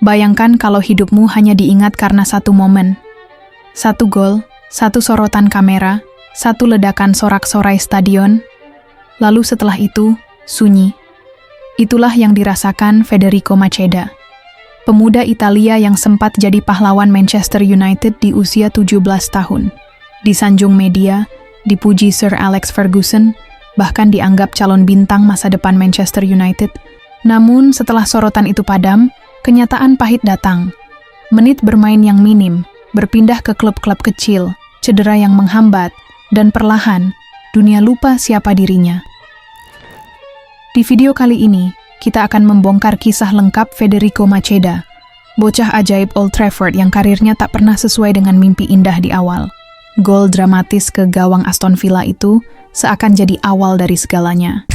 Bayangkan kalau hidupmu hanya diingat karena satu momen. Satu gol, satu sorotan kamera, satu ledakan sorak-sorai stadion, lalu setelah itu, sunyi. Itulah yang dirasakan Federico Macheda, pemuda Italia yang sempat jadi pahlawan Manchester United di usia 17 tahun. Disanjung media, dipuji Sir Alex Ferguson, bahkan dianggap calon bintang masa depan Manchester United. Namun setelah sorotan itu padam, kenyataan pahit datang. Menit bermain yang minim, berpindah ke klub-klub kecil, cedera yang menghambat, dan perlahan, dunia lupa siapa dirinya. Di video kali ini, kita akan membongkar kisah lengkap Federico Macheda, bocah ajaib Old Trafford yang karirnya tak pernah sesuai dengan mimpi indah di awal. Gol dramatis ke gawang Aston Villa itu seakan jadi awal dari segalanya.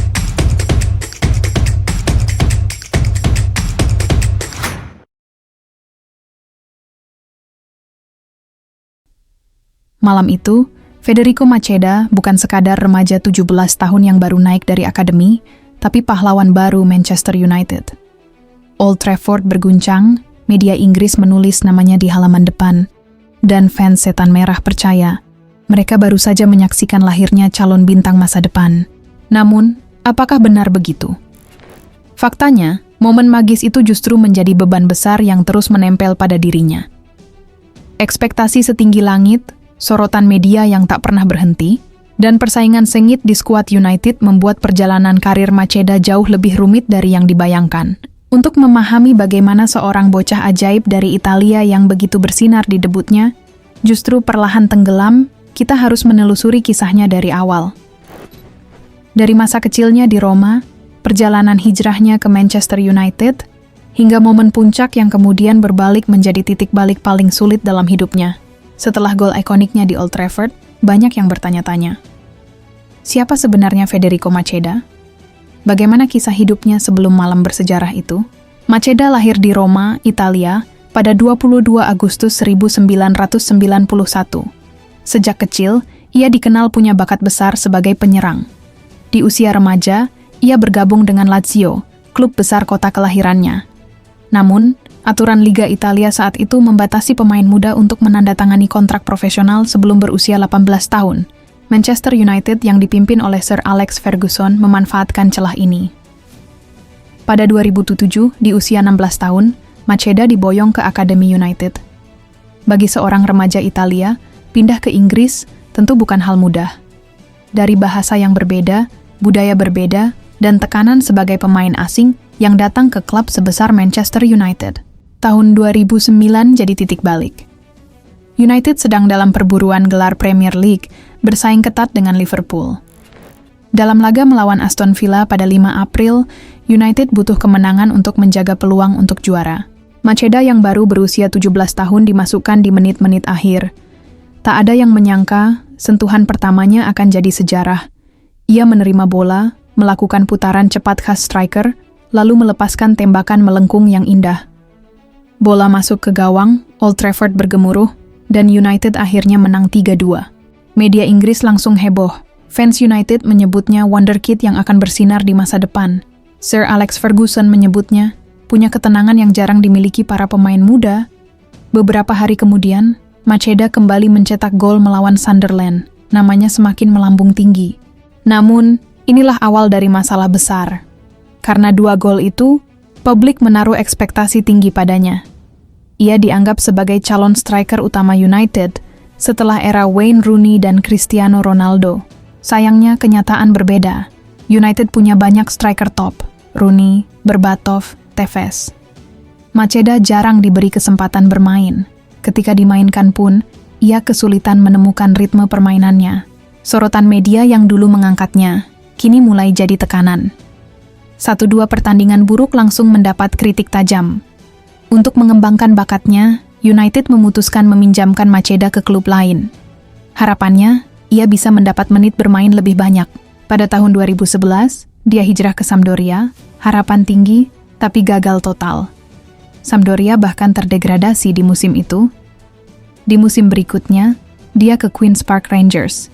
Malam itu, Federico Macheda bukan sekadar remaja 17 tahun yang baru naik dari akademi, tapi pahlawan baru Manchester United. Old Trafford berguncang, media Inggris menulis namanya di halaman depan, dan fans Setan Merah percaya mereka baru saja menyaksikan lahirnya calon bintang masa depan. Namun, apakah benar begitu? Faktanya, momen magis itu justru menjadi beban besar yang terus menempel pada dirinya. Ekspektasi setinggi langit, sorotan media yang tak pernah berhenti, dan persaingan sengit di skuad United membuat perjalanan karir Macheda jauh lebih rumit dari yang dibayangkan. Untuk memahami bagaimana seorang bocah ajaib dari Italia yang begitu bersinar di debutnya, justru perlahan tenggelam, kita harus menelusuri kisahnya dari awal. Dari masa kecilnya di Roma, perjalanan hijrahnya ke Manchester United, hingga momen puncak yang kemudian berbalik menjadi titik balik paling sulit dalam hidupnya. Setelah gol ikoniknya di Old Trafford, banyak yang bertanya-tanya. Siapa sebenarnya Federico Macheda? Bagaimana kisah hidupnya sebelum malam bersejarah itu? Macheda lahir di Roma, Italia, pada 22 Agustus 1991. Sejak kecil, ia dikenal punya bakat besar sebagai penyerang. Di usia remaja, ia bergabung dengan Lazio, klub besar kota kelahirannya. Namun, aturan Liga Italia saat itu membatasi pemain muda untuk menandatangani kontrak profesional sebelum berusia 18 tahun. Manchester United yang dipimpin oleh Sir Alex Ferguson memanfaatkan celah ini. Pada 2007, di usia 16 tahun, Macheda diboyong ke Akademi United. Bagi seorang remaja Italia, pindah ke Inggris tentu bukan hal mudah. Dari bahasa yang berbeda, budaya berbeda, dan tekanan sebagai pemain asing yang datang ke klub sebesar Manchester United. Tahun 2009 jadi titik balik. United sedang dalam perburuan gelar Premier League, bersaing ketat dengan Liverpool. Dalam laga melawan Aston Villa pada 5 April, United butuh kemenangan untuk menjaga peluang untuk juara. Macheda yang baru berusia 17 tahun dimasukkan di menit-menit akhir. Tak ada yang menyangka, sentuhan pertamanya akan jadi sejarah. Ia menerima bola, melakukan putaran cepat khas striker, lalu melepaskan tembakan melengkung yang indah. Bola masuk ke gawang, Old Trafford bergemuruh, dan United akhirnya menang 3-2. Media Inggris langsung heboh. Fans United menyebutnya wonderkid yang akan bersinar di masa depan. Sir Alex Ferguson menyebutnya punya ketenangan yang jarang dimiliki para pemain muda. Beberapa hari kemudian, Macheda kembali mencetak gol melawan Sunderland. Namanya semakin melambung tinggi. Namun, inilah awal dari masalah besar. Karena 2 gol itu, publik menaruh ekspektasi tinggi padanya. Ia dianggap sebagai calon striker utama United setelah era Wayne Rooney dan Cristiano Ronaldo. Sayangnya kenyataan berbeda. United punya banyak striker top, Rooney, Berbatov, Tevez. Macheda jarang diberi kesempatan bermain. Ketika dimainkan pun, ia kesulitan menemukan ritme permainannya. Sorotan media yang dulu mengangkatnya, kini mulai jadi tekanan. 1-2 pertandingan buruk langsung mendapat kritik tajam. Untuk mengembangkan bakatnya, United memutuskan meminjamkan Macheda ke klub lain. Harapannya, ia bisa mendapat menit bermain lebih banyak. Pada tahun 2011, dia hijrah ke Sampdoria, harapan tinggi, tapi gagal total. Sampdoria bahkan terdegradasi di musim itu. Di musim berikutnya, dia ke Queen's Park Rangers.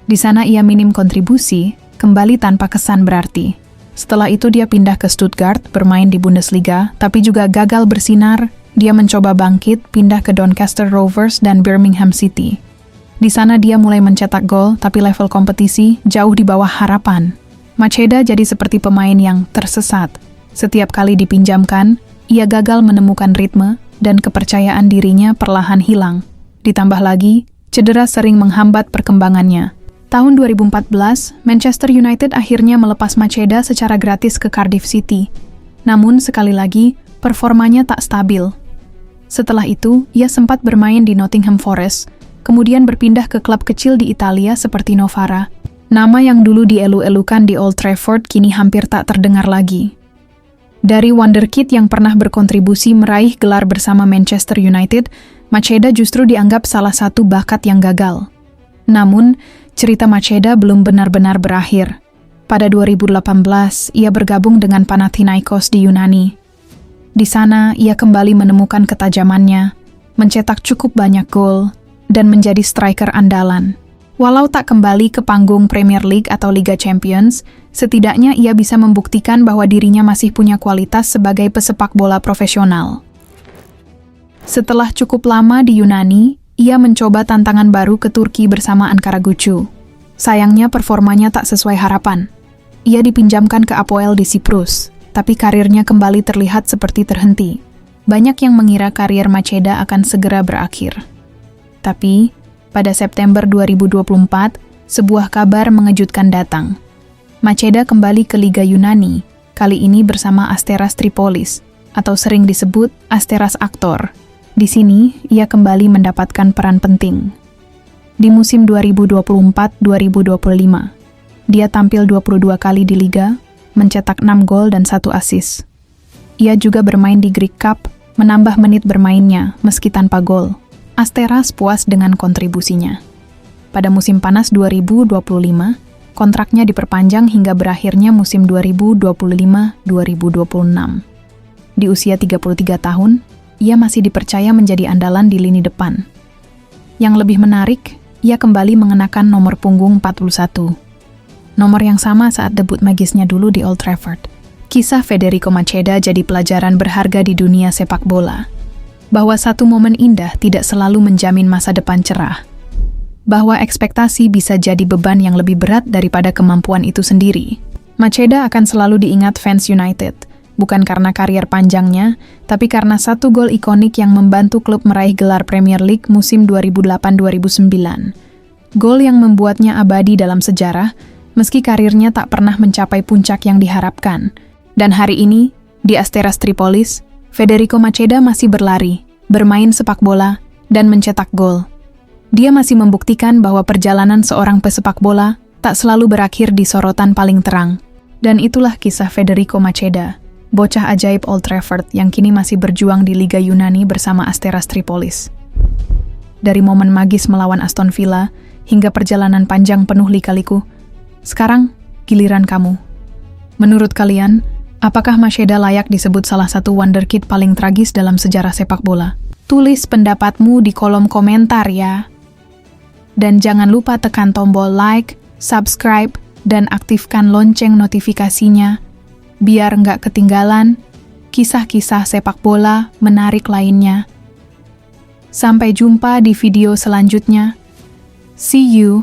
Di sana ia minim kontribusi, kembali tanpa kesan berarti. Setelah itu dia pindah ke Stuttgart, bermain di Bundesliga, tapi juga gagal bersinar. Dia mencoba bangkit, pindah ke Doncaster Rovers dan Birmingham City. Di sana dia mulai mencetak gol, tapi level kompetisi jauh di bawah harapan. Macheda jadi seperti pemain yang tersesat. Setiap kali dipinjamkan, ia gagal menemukan ritme dan kepercayaan dirinya perlahan hilang. Ditambah lagi, cedera sering menghambat perkembangannya. Tahun 2014, Manchester United akhirnya melepas Macheda secara gratis ke Cardiff City. Namun, sekali lagi, performanya tak stabil. Setelah itu, ia sempat bermain di Nottingham Forest, kemudian berpindah ke klub kecil di Italia seperti Novara. Nama yang dulu dielu-elukan di Old Trafford kini hampir tak terdengar lagi. Dari wonderkid yang pernah berkontribusi meraih gelar bersama Manchester United, Macheda justru dianggap salah satu bakat yang gagal. Namun, cerita Macheda belum benar-benar berakhir. Pada 2018, ia bergabung dengan Panathinaikos di Yunani. Di sana, ia kembali menemukan ketajamannya, mencetak cukup banyak gol, dan menjadi striker andalan. Walau tak kembali ke panggung Premier League atau Liga Champions, setidaknya ia bisa membuktikan bahwa dirinya masih punya kualitas sebagai pesepak bola profesional. Setelah cukup lama di Yunani, ia mencoba tantangan baru ke Turki bersama Ankaragucu. Sayangnya performanya tak sesuai harapan. Ia dipinjamkan ke Apoel di Siprus, tapi karirnya kembali terlihat seperti terhenti. Banyak yang mengira karir Macheda akan segera berakhir. Tapi, pada September 2024, sebuah kabar mengejutkan datang. Macheda kembali ke Liga Yunani, kali ini bersama Asteras Tripolis, atau sering disebut Asteras Aktor. Di sini, ia kembali mendapatkan peran penting. Di musim 2024-2025, dia tampil 22 kali di Liga, mencetak 6 gol dan 1 assist. Ia juga bermain di Greek Cup, menambah menit bermainnya meski tanpa gol. Asteras puas dengan kontribusinya. Pada musim panas 2025, kontraknya diperpanjang hingga berakhirnya musim 2025-2026. Di usia 33 tahun, ia masih dipercaya menjadi andalan di lini depan. Yang lebih menarik, ia kembali mengenakan nomor punggung 41. Nomor yang sama saat debut magisnya dulu di Old Trafford. Kisah Federico Macheda jadi pelajaran berharga di dunia sepak bola. Bahwa satu momen indah tidak selalu menjamin masa depan cerah. Bahwa ekspektasi bisa jadi beban yang lebih berat daripada kemampuan itu sendiri. Macheda akan selalu diingat fans United, bukan karena karier panjangnya, tapi karena satu gol ikonik yang membantu klub meraih gelar Premier League musim 2008-2009. Gol yang membuatnya abadi dalam sejarah, meski karirnya tak pernah mencapai puncak yang diharapkan. Dan hari ini, di Asteras Tripolis, Federico Macheda masih berlari, bermain sepak bola, dan mencetak gol. Dia masih membuktikan bahwa perjalanan seorang pesepak bola tak selalu berakhir di sorotan paling terang. Dan itulah kisah Federico Macheda, bocah ajaib Old Trafford yang kini masih berjuang di Liga Yunani bersama Asteras Tripolis. Dari momen magis melawan Aston Villa hingga perjalanan panjang penuh lika-liku, sekarang giliran kamu. Menurut kalian, apakah Macheda layak disebut salah satu wonderkid paling tragis dalam sejarah sepak bola? Tulis pendapatmu di kolom komentar ya. Dan jangan lupa tekan tombol like, subscribe, dan aktifkan lonceng notifikasinya biar nggak ketinggalan kisah-kisah sepak bola menarik lainnya. Sampai jumpa di video selanjutnya. See you.